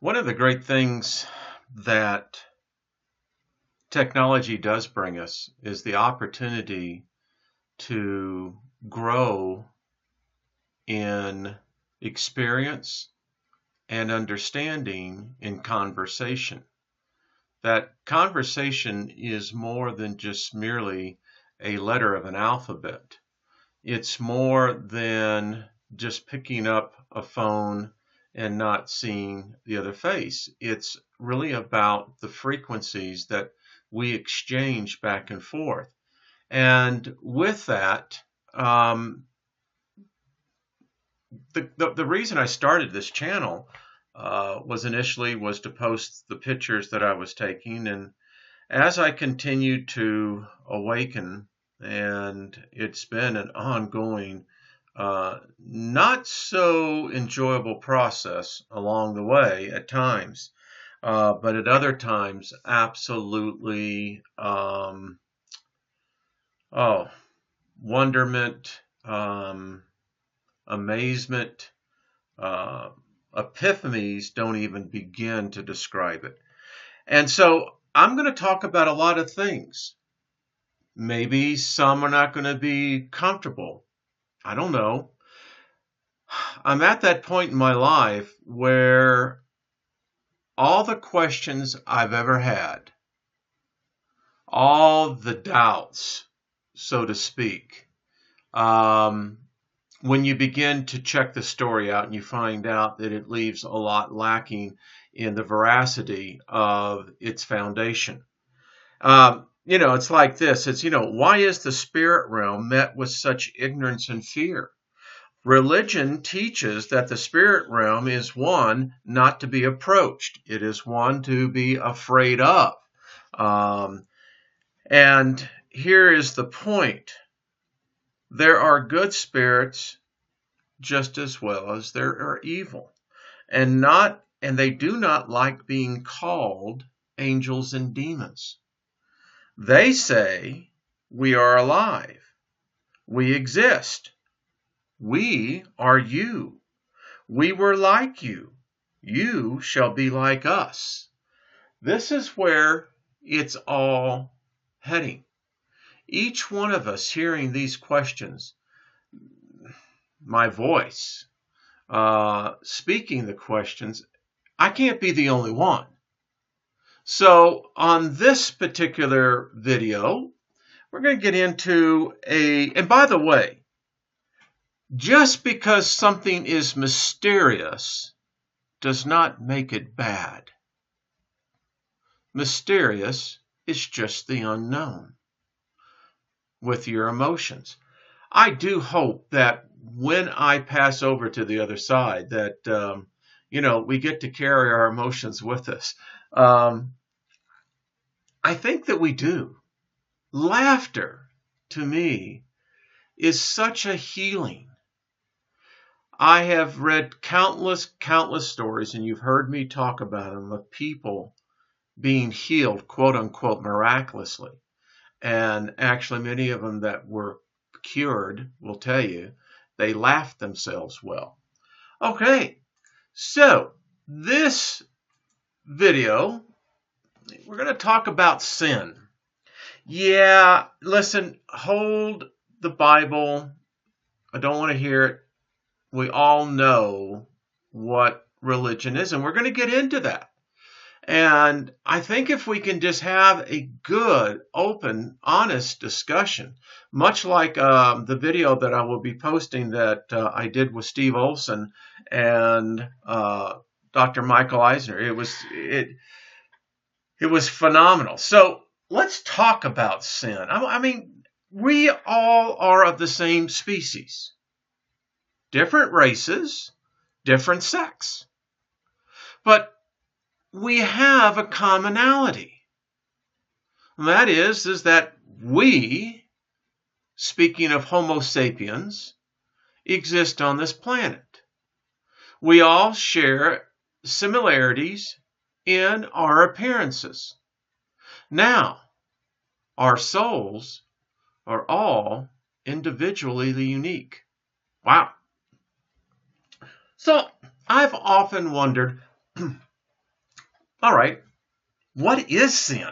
One of the great things that technology does bring us is the opportunity to grow in experience and understanding in conversation. That conversation is more than just merely a letter of an alphabet. It's more than just picking up a phone and not seeing the other face. It's really about the frequencies that we exchange back and forth. And with that, the reason I started this channel was initially to post the pictures that I was taking, and as I continued to awaken, and it's been an ongoing, not so enjoyable process along the way at times, but at other times, absolutely, wonderment, amazement, uh, epiphanies don't even begin to describe it. And so I'm going to talk about a lot of things. Maybe some are not going to be comfortable. I don't know. I'm at that point in my life where all the questions I've ever had, all the doubts, so to speak, when you begin to check the story out and you find out that it leaves a lot lacking in the veracity of its foundation. It's like this. Why is the spirit realm met with such ignorance and fear? Religion teaches that the spirit realm is one not to be approached. It is one to be afraid of. And here is the point. There are good spirits just as well as there are evil. And they do not like being called angels and demons. They say, we are alive. We exist. We are you. We were like you. You shall be like us. This is where it's all heading. Each one of us hearing these questions, my voice, speaking the questions, I can't be the only one. So on this particular video, we're going to get into and by the way, just because something is mysterious does not make it bad. Mysterious is just the unknown with your emotions. I do hope that when I pass over to the other side that, we get to carry our emotions with us. I think that we do. Laughter, to me, is such a healing. I have read countless stories, and you've heard me talk about them, of people being healed, quote unquote, miraculously. And actually, many of them that were cured will tell you they laughed themselves well. Okay, so this video, we're going to talk about sin. Yeah, listen, hold the Bible. I don't want to hear it. We all know what religion is, and we're going to get into that. And I think if we can just have a good, open, honest discussion, much like the video that I will be posting that I did with Steve Olson and Dr. Michael Eisner, it was phenomenal. So let's talk about sin. I mean, we all are of the same species, different races, different sex, but we have a commonality. And that is that we, speaking of Homo sapiens, exist on this planet. We all share similarities in our appearances. Now, our souls are all individually unique. Wow. So I've often wondered, All right, what is sin?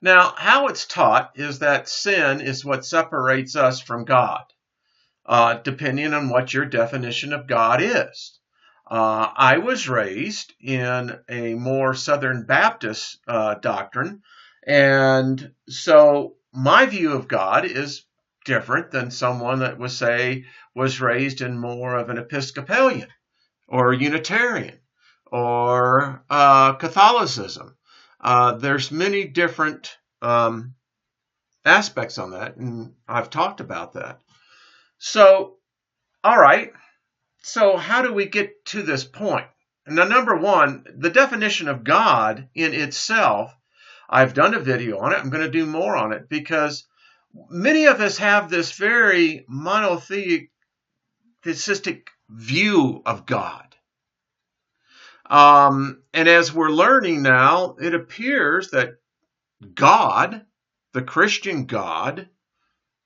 Now, how it's taught is that sin is what separates us from God, depending on what your definition of God is. I was raised in a more Southern Baptist doctrine, and so my view of God is different than someone that was raised in more of an Episcopalian or Unitarian or Catholicism. There's many different aspects on that, and I've talked about that. So, all right. So how do we get to this point? Now, number one, the definition of God in itself, I've done a video on it. I'm going to do more on it because many of us have this very monotheistic view of God. And as we're learning now, it appears that God, the Christian God,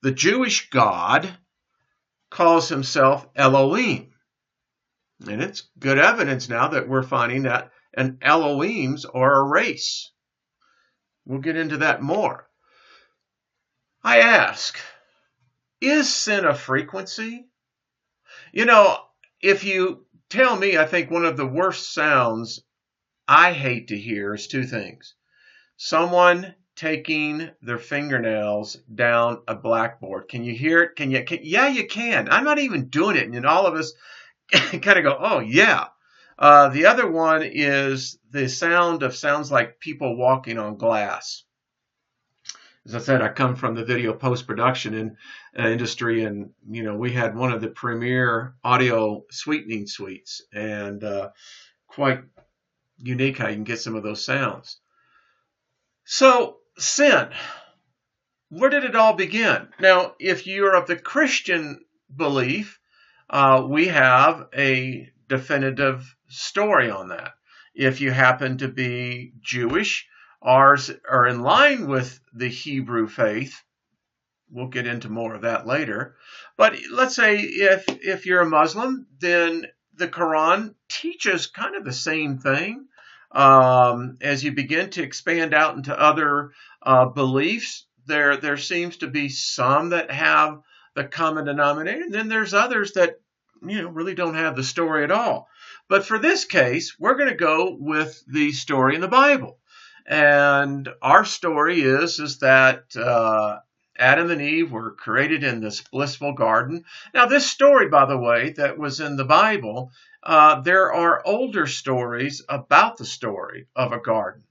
the Jewish God, calls himself Elohim. And it's good evidence now that we're finding that an Elohims are a race. We'll get into that more. I ask, is sin a frequency? You know, if you tell me, I think one of the worst sounds I hate to hear is two things. Someone taking their fingernails down a blackboard. Can you hear it? Yeah, you can. I'm not even doing it. And all of us kind of go, oh, yeah. The other one is the sounds like people walking on glass. As I said, I come from the video post-production industry, and we had one of the premier audio sweetening suites, and quite unique how you can get some of those sounds. So, sin. Where did it all begin? Now, if you're of the Christian belief, we have a definitive story on that. If you happen to be Jewish, ours are in line with the Hebrew faith. We'll get into more of that later. But let's say if you're a Muslim, then the Quran teaches kind of the same thing. As you begin to expand out into other beliefs, there seems to be some that have the common denominator, and then there's others that really don't have the story at all. But for this case, we're going to go with the story in the Bible. And our story is that Adam and Eve were created in this blissful garden. Now, this story, by the way, that was in the Bible, there are older stories about the story of a garden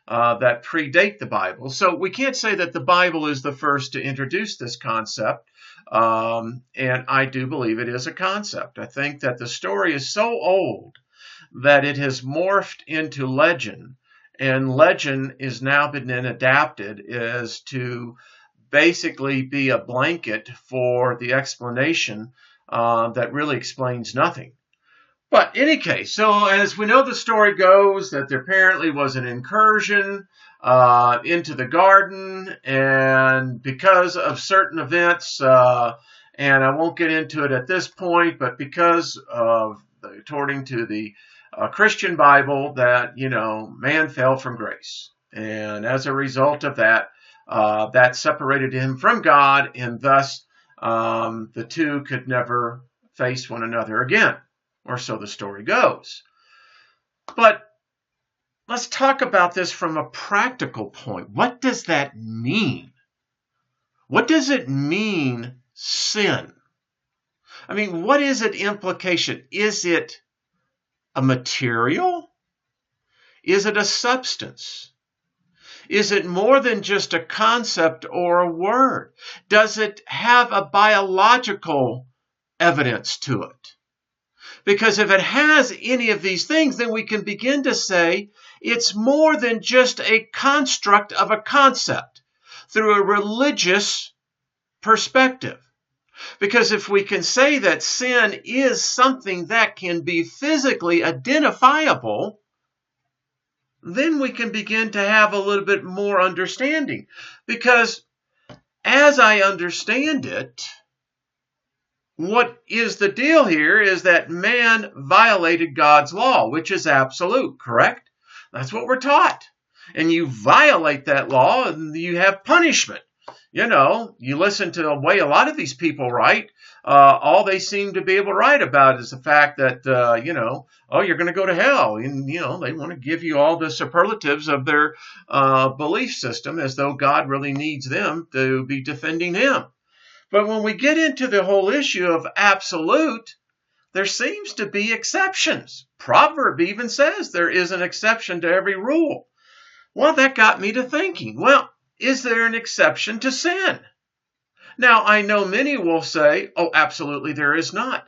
that predate the Bible. So we can't say that the Bible is the first to introduce this concept. And I do believe it is a concept. I think that the story is so old that it has morphed into legend, and legend is now been adapted as to basically be a blanket for the explanation that really explains nothing. But in any case, so as we know, the story goes that there apparently was an incursion into the garden, and because of certain events, and I won't get into it at this point, but because of, according to the Christian Bible, that, man fell from grace. And as a result of that, that separated him from God, and thus the two could never face one another again. Or so the story goes. But let's talk about this from a practical point. What does that mean? What does it mean, sin? I mean, what is its implication? Is it a material? Is it a substance? Is it more than just a concept or a word? Does it have a biological evidence to it? Because if it has any of these things, then we can begin to say it's more than just a construct of a concept through a religious perspective. Because if we can say that sin is something that can be physically identifiable, then we can begin to have a little bit more understanding. Because as I understand it, what is the deal here is that man violated God's law, which is absolute, correct? That's what we're taught. And you violate that law and you have punishment. You listen to the way a lot of these people write. All they seem to be able to write about is the fact that, oh, you're going to go to hell. And, they want to give you all the superlatives of their belief system as though God really needs them to be defending him. But when we get into the whole issue of absolute, there seems to be exceptions. Proverb even says there is an exception to every rule. Well, that got me to thinking, well, is there an exception to sin? Now, I know many will say, oh, absolutely there is not.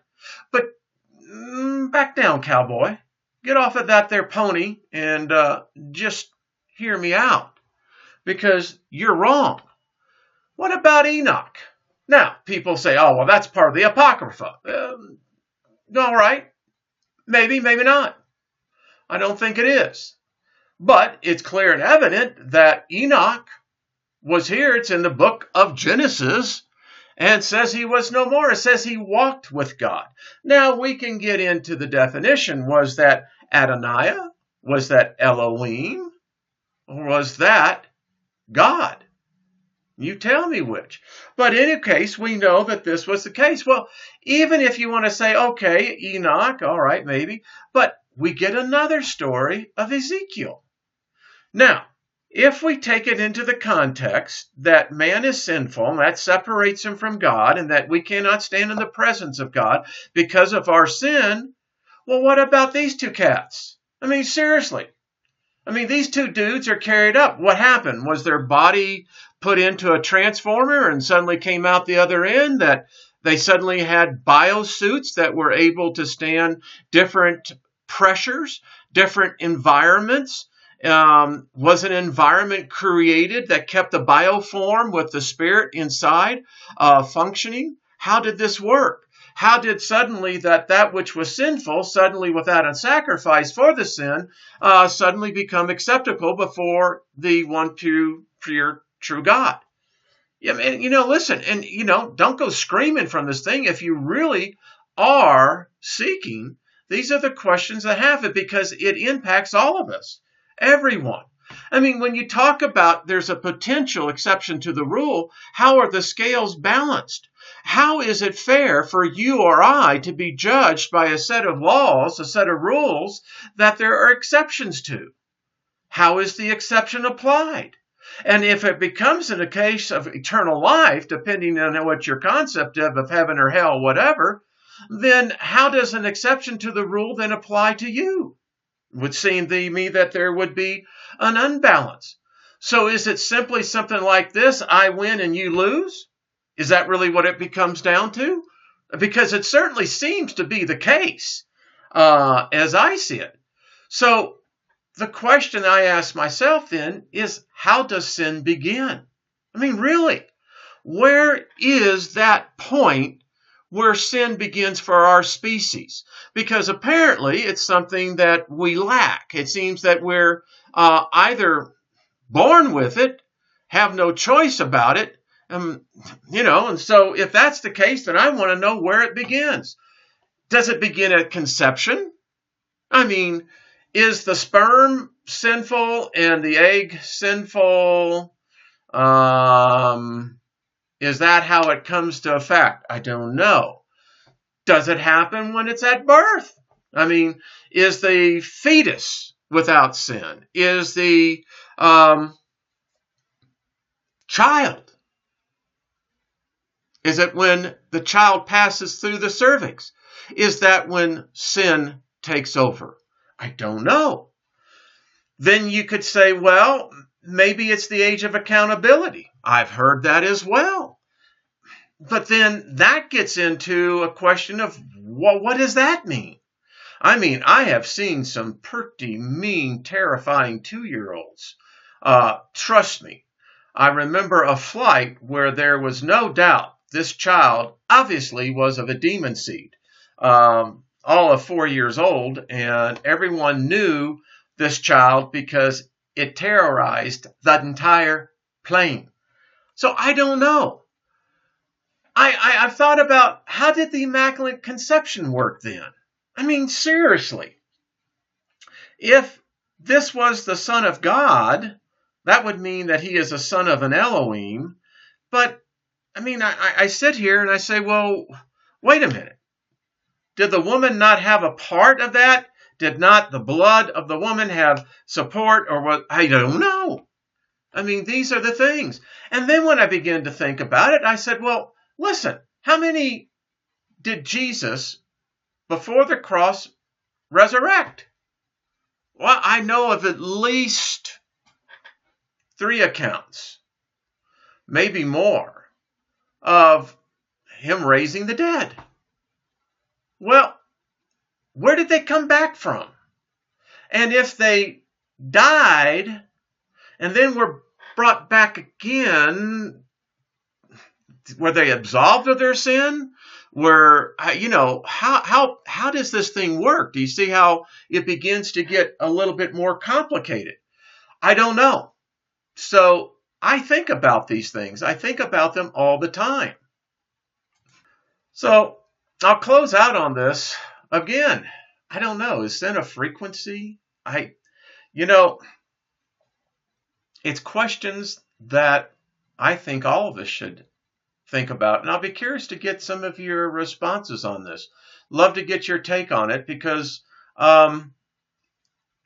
But back down, cowboy. Get off of that there pony and just hear me out, because you're wrong. What about Enoch? Now, people say, oh, well, that's part of the Apocrypha. All right. Maybe, maybe not. I don't think it is. But it's clear and evident that Enoch was here. It's in the book of Genesis, and says he was no more. It says he walked with God. Now, we can get into the definition. Was that Adonai? Was that Elohim? Or was that God? You tell me which. But in any case, we know that this was the case. Well, even if you want to say, okay, Enoch, all right, maybe. But we get another story of Ezekiel. Now, if we take it into the context that man is sinful, and that separates him from God, and that we cannot stand in the presence of God because of our sin, well, what about these two cats? I mean, seriously. I mean, these two dudes are carried up. What happened? Was their body put into a transformer and suddenly came out the other end? That they suddenly had biosuits that were able to stand different pressures, different environments? Was an environment created that kept the bioform with the spirit inside functioning? How did this work? How did suddenly that which was sinful, suddenly without a sacrifice for the sin, suddenly become acceptable before the one pure, true God? Yeah, and listen, and don't go screaming from this thing. If you really are seeking, these are the questions that have it, because it impacts all of us. Everyone. I mean, when you talk about there's a potential exception to the rule, how are the scales balanced? How is it fair for you or I to be judged by a set of laws, a set of rules that there are exceptions to? How is the exception applied? And if it becomes in a case of eternal life, depending on what your concept of heaven or hell, whatever, then how does an exception to the rule then apply to you? It would seem to me that there would be an unbalance. So is it simply something like this? I win and you lose? Is that really what it becomes down to? Because it certainly seems to be the case, as I see it. So the question I ask myself then is, how does sin begin? I mean, really, where is that point where sin begins for our species? Because apparently it's something that we lack. It seems that we're either born with it, have no choice about it, and so if that's the case, then I want to know where it begins. Does it begin at conception? I mean, is the sperm sinful and the egg sinful? Is that how it comes to effect? I don't know. Does it happen when it's at birth? I mean, is the fetus without sin? Is the child? Is it when the child passes through the cervix? Is that when sin takes over? I don't know. Then you could say, well, maybe it's the age of accountability. I've heard that as well. But then that gets into a question of, well, what does that mean? I mean, I have seen some pretty mean, terrifying 2-year-olds. Trust me. I remember a flight where there was no doubt this child obviously was of a demon seed, all of 4 years old, and everyone knew this child because it terrorized the entire plane. So I don't know. I've thought about, how did the Immaculate Conception work then? I mean, seriously. If this was the Son of God, that would mean that he is a son of an Elohim. But, I mean, I sit here and I say, well, wait a minute. Did the woman not have a part of that? Did not the blood of the woman have support, or what? I don't know. I mean, these are the things. And then when I began to think about it, I said, well, listen, how many did Jesus, before the cross, resurrect? Well, I know of at least 3 accounts, maybe more, of him raising the dead. Well, where did they come back from? And if they died and then were brought back again, were they absolved of their sin? How does this thing work? Do you see how it begins to get a little bit more complicated? I don't know. So I think about these things. I think about them all the time. So I'll close out on this again. I don't know. Is sin a frequency? It's questions that I think all of us should think about. And I'll be curious to get some of your responses on this. Love to get your take on it, because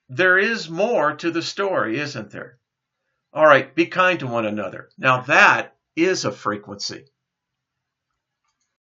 there is more to the story, isn't there? All right, be kind to one another. Now that is a frequency.